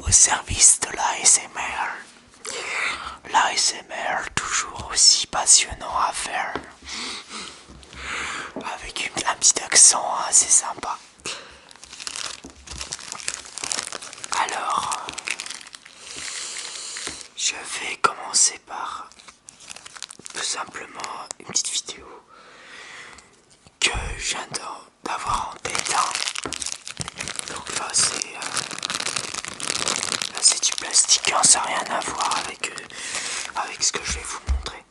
au service de l'ASMR. L'ASMR toujours aussi passionnant à faire. Avec un petit accent assez sympa. Alors, je vais commencer par tout simplement une petite vidéo que je viens d'avoir en tête. Donc là c'est du plastique, hein, ça n'a rien à voir avec ce que je vais vous montrer.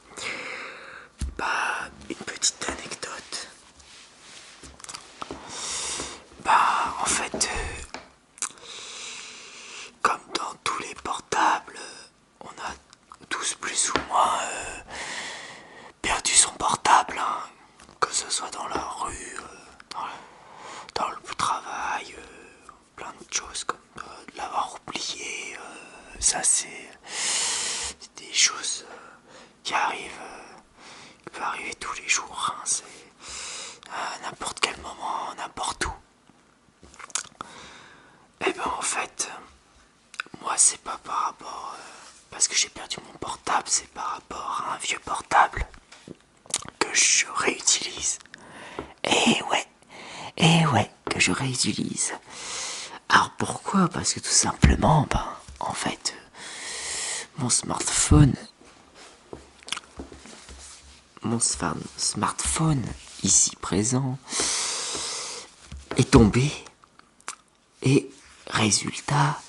Bah, une petite anecdote. Bah, en fait, comme dans tous les portables, on a tous plus ou moins perdu son portable, hein, que ce soit dans la rue, dans le travail, plein de choses comme de l'avoir oublié, ça c'est des choses qui arrivent, qui peuvent arriver tous les jours, hein, c'est à n'importe quel moment, n'importe où. Et ben en fait, moi c'est pas par rapport, parce que j'ai perdu mon portable, c'est par rapport à un vieux portable que je réutilise. Et ouais, que je réutilise. Alors pourquoi? Parce que tout simplement, en fait, mon smartphone ici présent est tombé et résultat,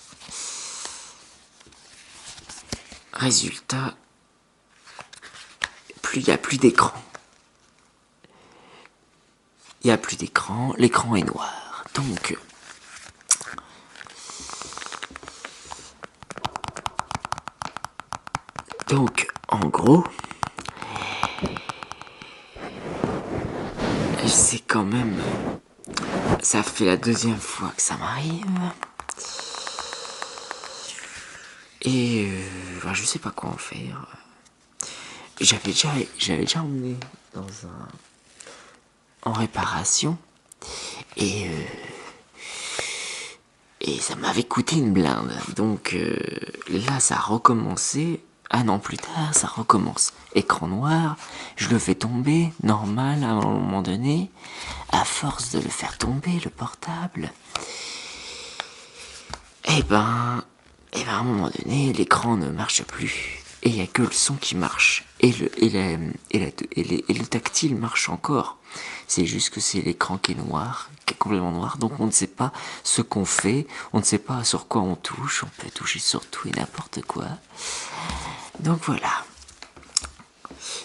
il n'y a plus d'écran. Il n'y a plus d'écran, l'écran est noir. Donc, en gros, c'est quand même... Ça fait la deuxième fois que ça m'arrive. Et je sais pas quoi en faire. J'avais déjà emmené en réparation. Et ça m'avait coûté une blinde. Donc là, ça a recommencé. Un an plus tard, ça recommence. Écran noir, je le fais tomber, normal, à un moment donné. À force de le faire tomber, le portable, et ben à un moment donné, l'écran ne marche plus. Et il n'y a que le son qui marche. Et le tactile marche encore. C'est juste que c'est l'écran qui est noir, qui est complètement noir. Donc on ne sait pas ce qu'on fait, on ne sait pas sur quoi on touche. On peut toucher sur tout et n'importe quoi. Donc voilà.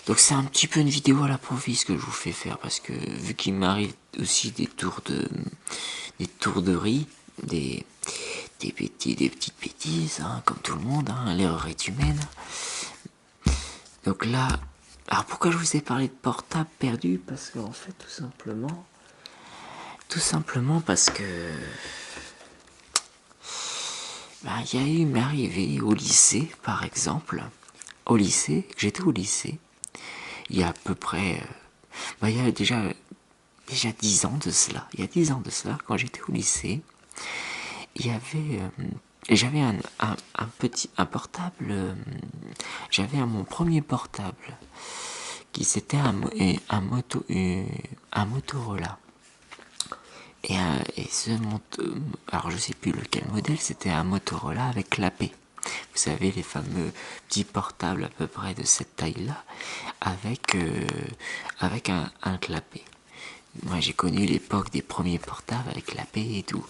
Donc c'est un petit peu une vidéo à l'improviste que je vous fais faire, parce que vu qu'il m'arrive aussi des tourderies, des petites bêtises, hein, comme tout le monde, hein, l'erreur est humaine. Donc là, alors pourquoi je vous ai parlé de portable perdu? Parce qu'en fait, tout simplement parce que il m'est arrivé au lycée, par exemple, j'étais au lycée, il y a à peu près, il y a déjà 10 ans de cela, quand j'étais au lycée, il y avait, j'avais un portable, mon premier portable, qui c'était un Motorola. Et alors je sais plus lequel modèle, c'était un Motorola avec clapet. Vous savez, les fameux petits portables à peu près de cette taille-là, avec un clapet. Moi j'ai connu l'époque des premiers portables avec clapet et tout,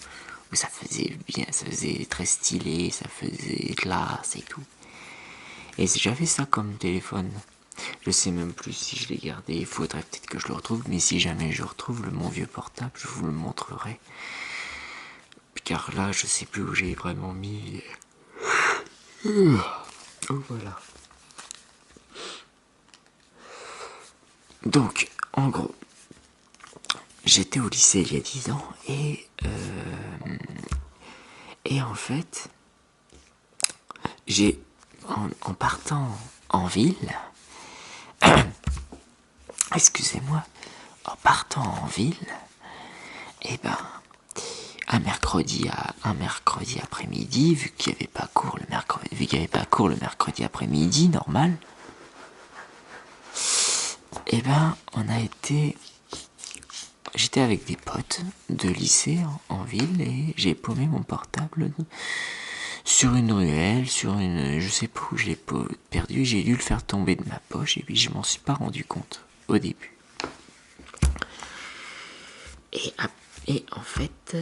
où ça faisait bien, ça faisait très stylé, ça faisait classe et tout. Et j'avais ça comme téléphone. Je sais même plus si je l'ai gardé, il faudrait peut-être que je le retrouve, mais si jamais je retrouve mon vieux portable, je vous le montrerai. Car là, je sais plus où j'ai vraiment mis. Oh voilà. Donc, en gros, j'étais au lycée il y a 10 ans et en fait, en partant en ville, excusez-moi, en partant en ville, un mercredi après-midi, vu qu'il n'y avait pas cours le mercredi après-midi, normal. Et ben, j'étais avec des potes de lycée en ville et j'ai paumé mon portable sur une ruelle, je sais pas où je l'ai perdu, j'ai dû le faire tomber de ma poche et puis je m'en suis pas rendu compte au début. Et en fait,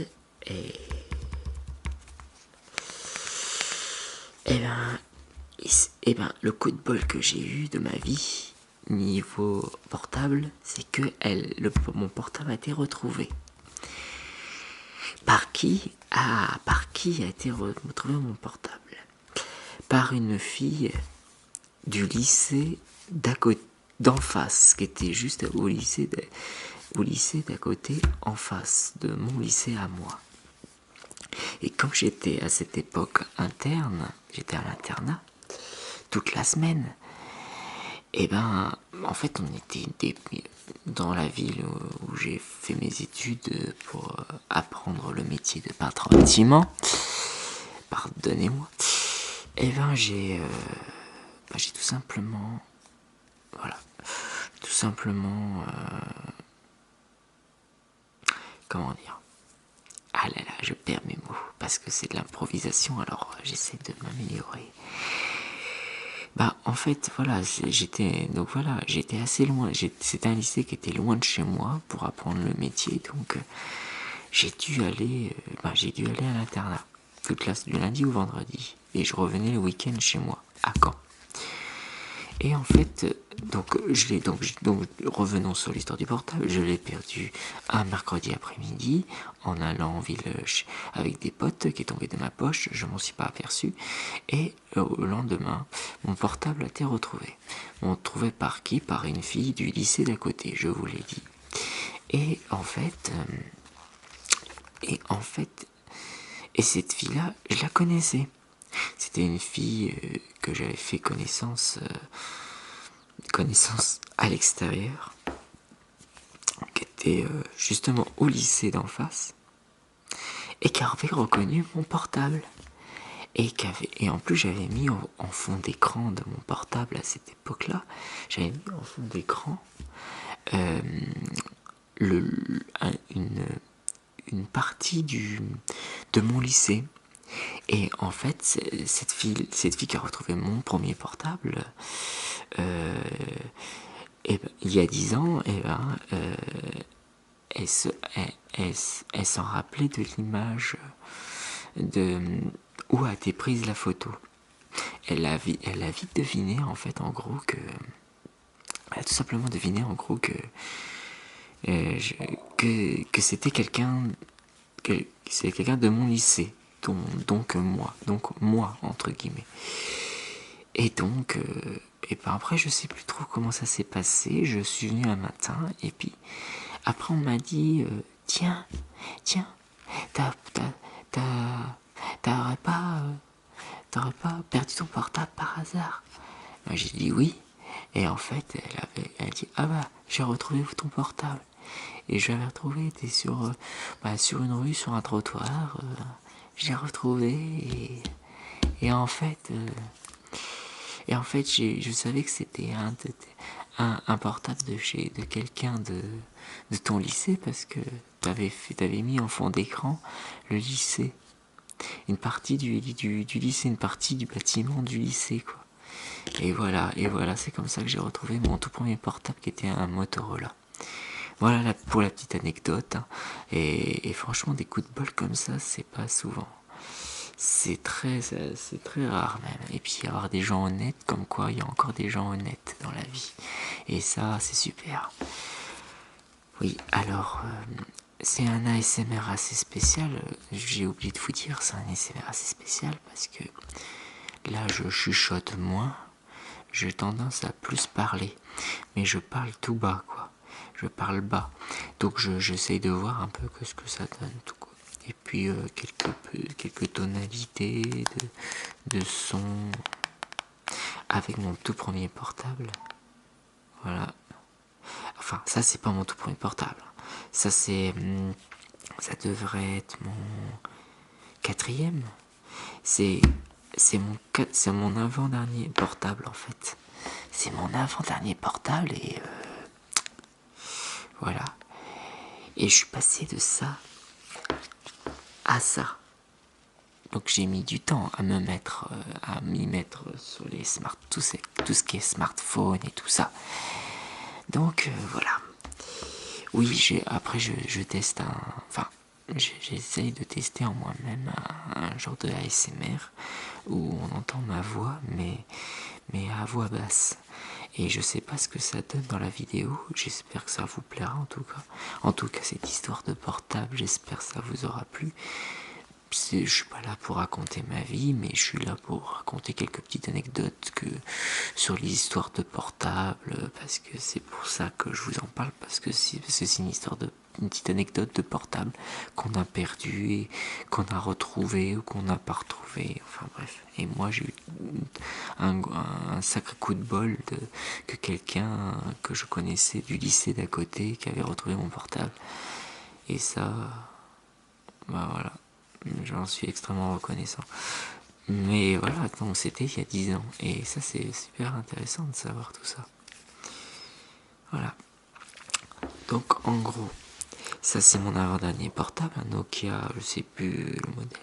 le coup de bol que j'ai eu de ma vie niveau portable, c'est que mon portable a été retrouvé. Par qui a été retrouvé mon portable? Par une fille du lycée d'en face, qui était juste au lycée d'à côté, en face de mon lycée à moi. Et comme j'étais à cette époque interne, j'étais à l'internat toute la semaine, et ben en fait on était dans la ville où j'ai fait mes études pour apprendre le métier de peintre bâtiment. Pardonnez-moi. Et ben j'ai tout simplement comment dire, ah là là, je perds mes mots parce que c'est de l'improvisation, alors j'essaie de m'améliorer. En fait, voilà, j'étais assez loin. C'était un lycée qui était loin de chez moi pour apprendre le métier, donc j'ai dû aller à l'internat toute du lundi au vendredi, et je revenais le week-end chez moi à Caen. Et en fait, donc revenons sur l'histoire du portable, je l'ai perdu un mercredi après-midi en allant en ville avec des potes qui est tombé de ma poche, je m'en suis pas aperçu, et au lendemain, mon portable a été retrouvé. On trouvait par qui? Par une fille du lycée d'à côté, je vous l'ai dit. Et cette fille-là, je la connaissais. C'était une fille que j'avais fait connaissance à l'extérieur, qui était justement au lycée d'en face, et qui avait reconnu mon portable. Et en plus j'avais mis en fond d'écran de mon portable à cette époque-là, j'avais mis en fond d'écran une partie de mon lycée. Et en fait, cette fille qui a retrouvé mon premier portable, il y a 10 ans, elle s'en rappelait de l'image où a été prise la photo. Elle a vite deviné, en fait, en gros, elle a tout simplement deviné, en gros, que c'était quelqu'un de mon lycée, donc moi entre guillemets. Et donc après je sais plus trop comment ça s'est passé. Je suis venu un matin et puis après on m'a dit tiens t'aurais pas perdu ton portable par hasard? Moi, j'ai dit oui. Et en fait elle a dit ah bah j'ai retrouvé ton portable. Et je l'avais retrouvé, était sur une rue, sur un trottoir. Je l'ai retrouvé et en fait, je savais que c'était un portable de quelqu'un de ton lycée, parce que t'avais mis en fond d'écran le lycée, une partie du lycée, une partie du bâtiment du lycée, quoi. Et voilà, c'est comme ça que j'ai retrouvé mon tout premier portable, qui était un Motorola. Voilà pour la petite anecdote, hein. Et franchement, des coups de bol comme ça, c'est pas souvent. C'est très rare même. Et puis avoir des gens honnêtes, comme quoi il y a encore des gens honnêtes dans la vie. Et ça, c'est super. Oui, alors, c'est un ASMR assez spécial. J'ai oublié de vous dire, c'est un ASMR assez spécial parce que là, je chuchote moins. J'ai tendance à plus parler. Mais je parle tout bas, quoi. Je parle bas. Donc j'essaye de voir un peu ce que ça donne, tout, quoi. Et puis quelques tonalités de son avec mon tout premier portable. Voilà. Enfin, ça c'est pas mon tout premier portable. Ça devrait être quatrième. C'est c'est mon avant-dernier portable en fait. C'est mon avant-dernier portable et voilà. Et je suis passé de ça à ça. Donc j'ai mis du temps à m'y mettre sur les tout ce qui est smartphone et tout ça. Donc voilà. Oui, après je teste enfin, j'essaye de tester en moi-même un genre de ASMR où on entend ma voix, mais à voix basse. Et je sais pas ce que ça donne dans la vidéo, j'espère que ça vous plaira en tout cas. En tout cas, cette histoire de portable, j'espère que ça vous aura plu. Je suis pas là pour raconter ma vie, mais je suis là pour raconter quelques petites anecdotes sur l'histoire de portable, parce que c'est pour ça que je vous en parle, parce que c'est une petite anecdote de portable qu'on a perdu et qu'on a retrouvé ou qu'on n'a pas retrouvé, enfin bref. Et moi j'ai eu un sacré coup de bol que quelqu'un que je connaissais du lycée d'à côté qui avait retrouvé mon portable. Et ça, bah voilà. J'en suis extrêmement reconnaissant. Mais voilà, donc c'était il y a 10 ans. Et ça, c'est super intéressant de savoir tout ça. Voilà. Donc, en gros, ça, c'est mon avant-dernier portable, un Nokia, je sais plus le modèle.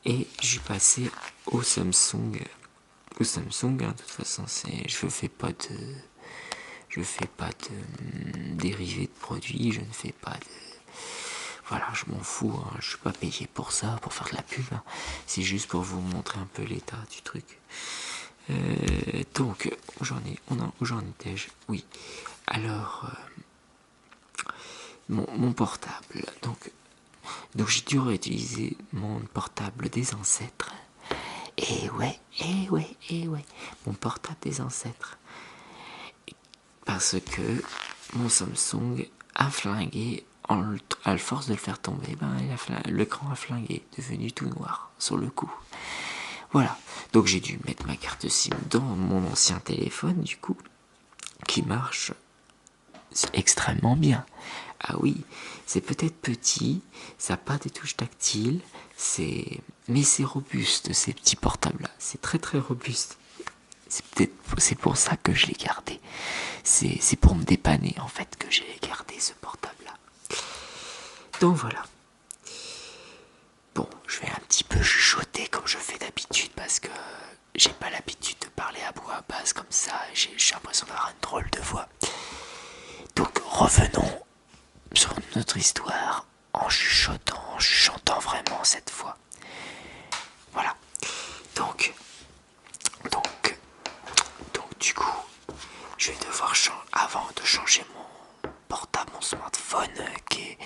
Et je suis passé au Samsung. Au Samsung, hein, de toute façon, je fais pas de dérivés de produits, je ne fais pas de... Voilà, je m'en fous, hein, je suis pas payé pour ça, pour faire de la pub, hein. C'est juste pour vous montrer un peu l'état du truc. Donc, où j'en étais-je? Oui, alors, mon portable, donc j'ai dû réutiliser mon portable des ancêtres. Et ouais, mon portable des ancêtres. Parce que mon Samsung a flingué, à force de le faire tomber, l'écran a flingué, devenu tout noir sur le coup. Voilà, donc j'ai dû mettre ma carte SIM dans mon ancien téléphone, du coup, qui marche extrêmement bien. Ah oui, c'est peut-être petit, ça n'a pas des touches tactiles, mais c'est robuste, ces petits portables-là, c'est très très robuste. C'est pour ça que je l'ai gardé. C'est pour me dépanner en fait que j'ai gardé ce portable là. Donc voilà. Bon, je vais un petit peu chuchoter comme je fais d'habitude parce que j'ai pas l'habitude de parler à voix basse comme ça. J'ai l'impression d'avoir une drôle de voix. Donc revenons sur notre histoire en chuchotant vraiment cette fois. Voilà. Donc du coup, je vais devoir avant de changer mon portable, mon smartphone qui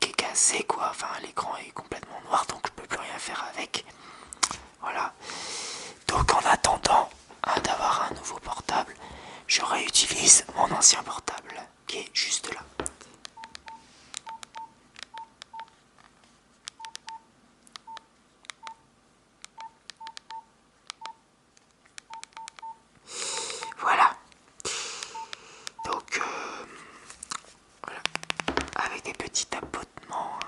est cassé quoi. Enfin, l'écran est complètement noir donc je peux plus rien faire avec. Voilà. Donc en attendant d'avoir un nouveau portable, je réutilise mon ancien portable qui est juste là. Voilà. Donc voilà. Avec des petits tapotements.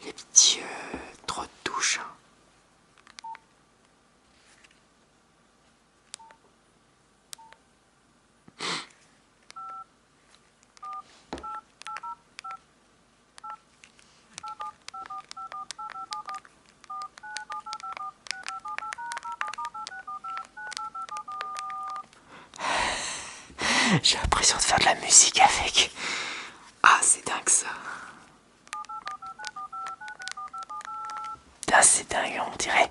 Les petits trous de touche. J'ai l'impression de faire de la musique avec. Ah, c'est dingue ça. Ah, c'est dingue, on dirait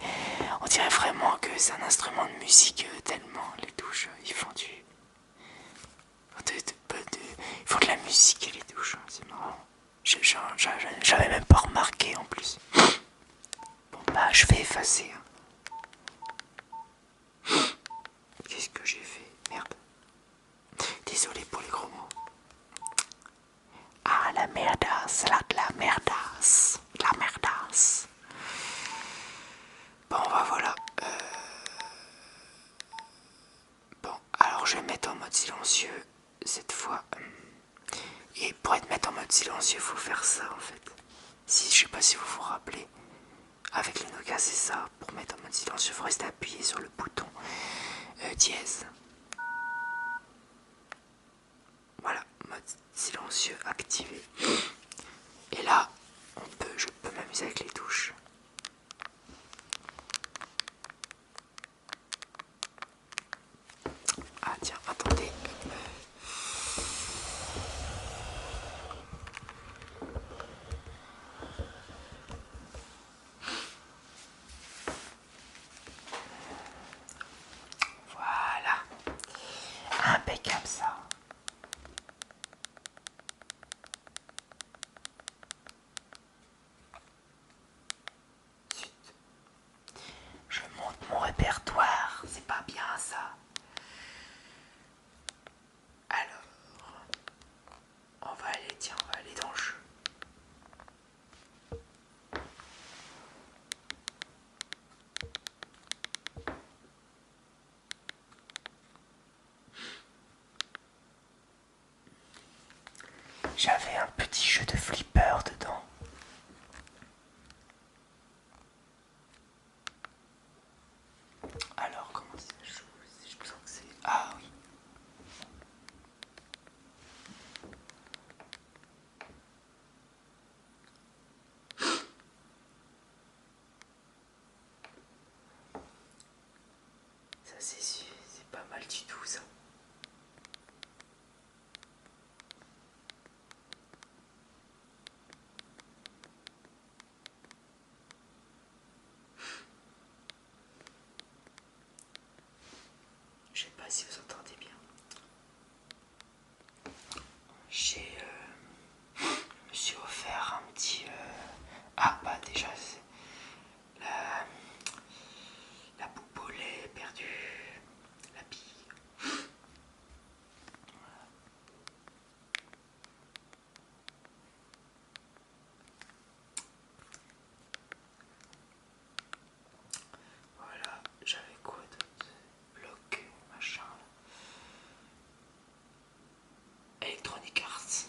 vraiment que c'est un instrument de musique tellement les touches, ils font ils font de la musique et les touches, hein, c'est marrant. J'avais même pas remarqué en plus. Bon bah je vais effacer. Qu'est-ce que j'ai fait? Merde. Désolé pour les gros mots. Ah la merdasse, la merdasse, la merdasse. Bon bah voilà. Bon alors je vais mettre en mode silencieux cette fois. Et pour être mettre en mode silencieux, il faut faire ça en fait. Si, je sais pas si vous vous rappelez. Avec le Nokia, c'est ça. Pour mettre en mode silencieux, il faut rester appuyé sur le bouton dièse. Voilà, mode silencieux activé. Et là, je peux m'amuser avec les touches. Ah tiens, attendez. Voilà. Impeccable ça. Je monte mon répertoire. C'est pas bien ça. Alors, on va aller dans le jeu. J'avais un petit jeu de flipper dedans. Alors, comment ça joue? Je sens que c'est... Ah oui. Ça c'est pas mal du tout ça. Je sais pas si vous entendez bien. Je me suis offert un petit... Ah bah déjà c'est la bouboule est perdue. La bille. Voilà, j'avais quoi d'autre? Bloc, machin. Electronic Arts.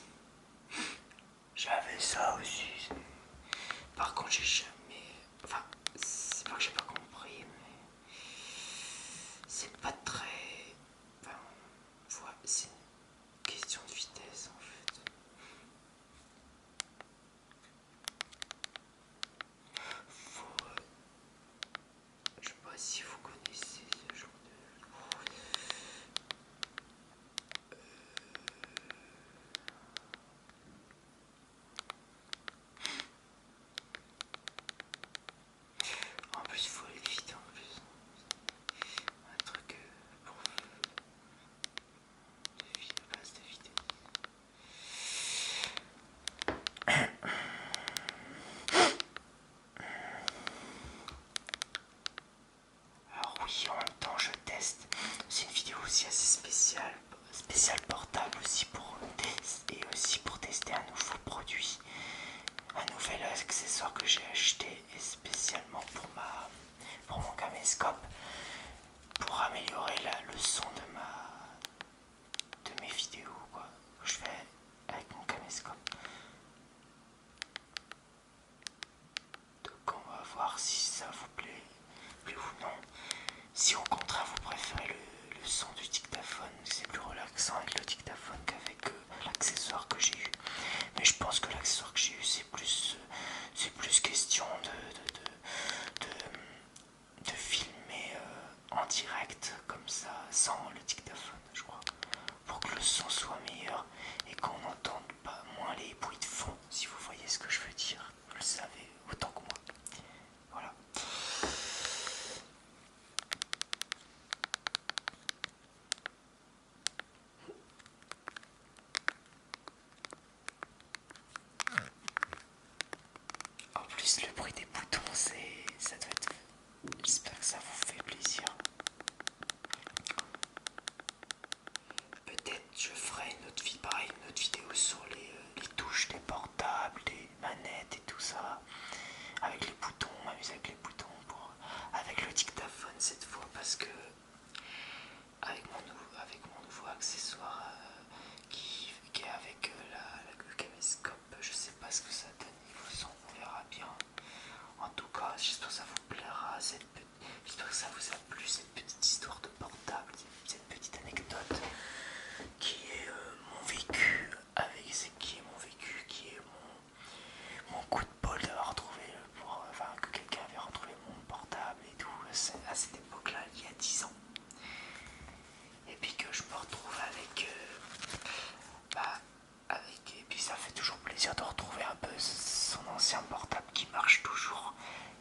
ancien portable qui marche toujours.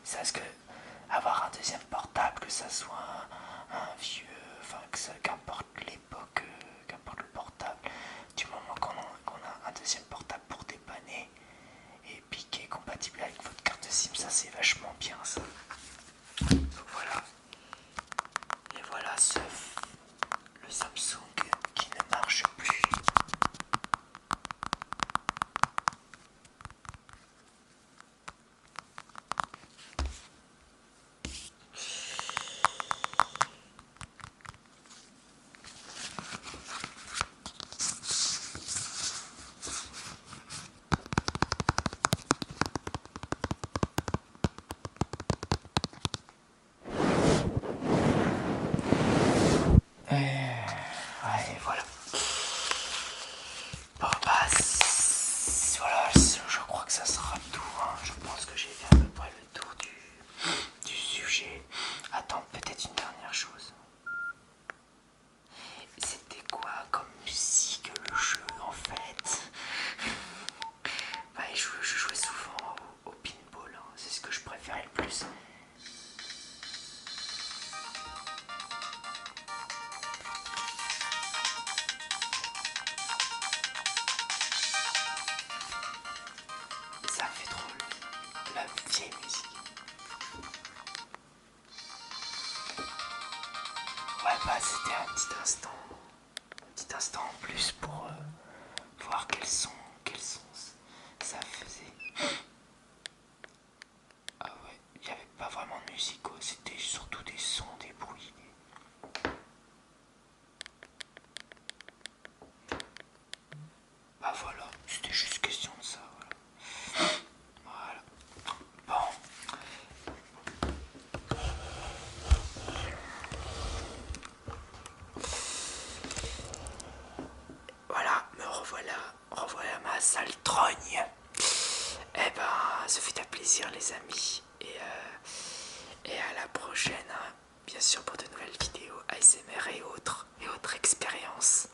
C'est parce que avoir un deuxième portable, que ça soit un vieux, enfin qu'importe l'époque, qu'importe le portable, du moment qu'on a un deuxième portable pour dépanner et puis qui est compatible avec votre carte SIM, ça c'est vachement bien ça. Donc voilà. Et voilà le Samsung qui ne marche plus. Ouais, voilà. Bon bah voilà, je crois que ça sera tout. Hein. Je pense que j'ai fait à peu près le tour du sujet. Attends, peut-être une dernière chose. C'était quoi comme musique le jeu en fait? Bah, je jouais souvent au pinball, hein. C'est ce que je préférais le plus. Ça me fait drôle, la vieille musique. Ouais, bah c'était un petit instant en plus pour voir quels sons ça faisait. Ah ouais, il n'y avait pas vraiment de musique, quoi. C'était surtout des sons, des bruits. Bah voilà, c'était juste question de ça, voilà. Voilà. Bon, voilà, me revoilà ma sale trogne. Eh ben, ça fait un plaisir les amis. Et à la prochaine, hein, bien sûr pour de nouvelles vidéos ASMR et autres expériences.